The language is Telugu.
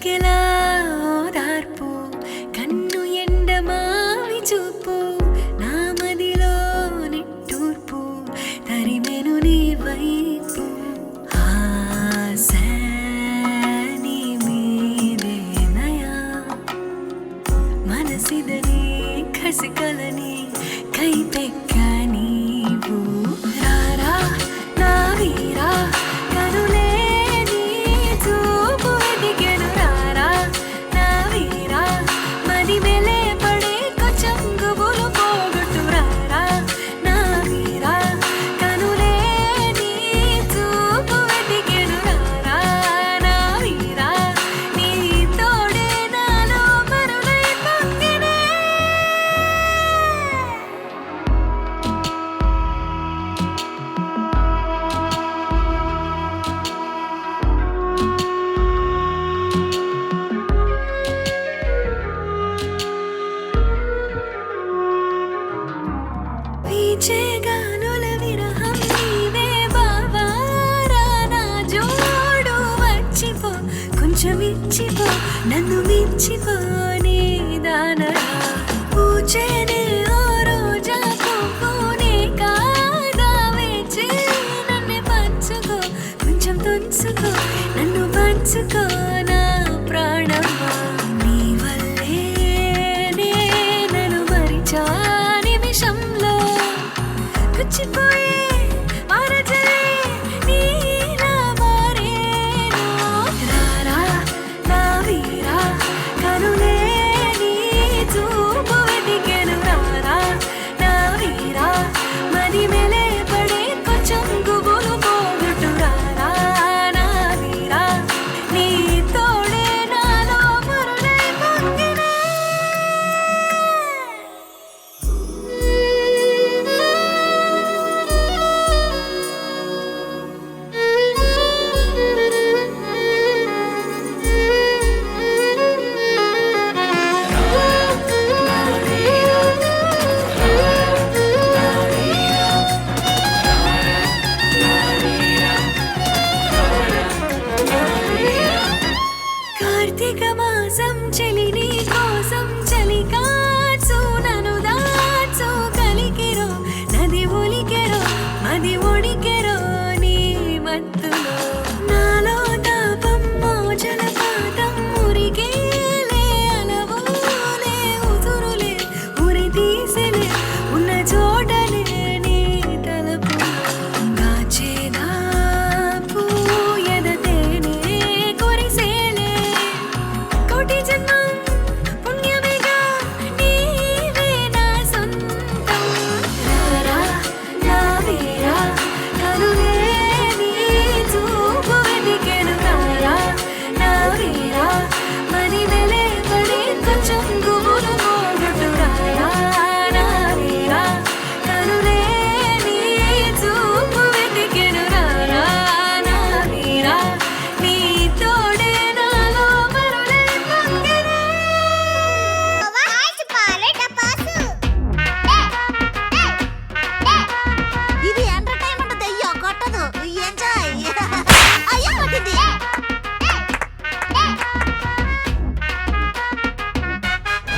చిటికెలా ఓదార్పు కన్ను ఎండమావి చూపు నా మదిలో నిట్టూర్పు తరిమెను నీ వైపు ఆశ నీ మీదేనయా మనసిదని కసికలని కైపెక్క నీవు రారా నా వీరా కనులే నీ చూపు ఎదిగెను రారా నా వీరా మది వెలే పడే కొంచెం గుబులు పోగొట్టు రారా నా వీరా కనులే నీ చూపు ఎదిగెను రారా నా వీరా నీ తోడే నాలో మరులై పొంగినే వీచేగానుల విరహం నీవే బావారా నా జోడు వచ్చిపో కొంచెం ఇచ్చిపో నన్ను మించిపో నీ దానరా పూచేనే ఓ రోజా పువ్వునే కాదా వేచి నన్ను పంచుకో కొంచెం తుంచుకో నన్ను పంచుకో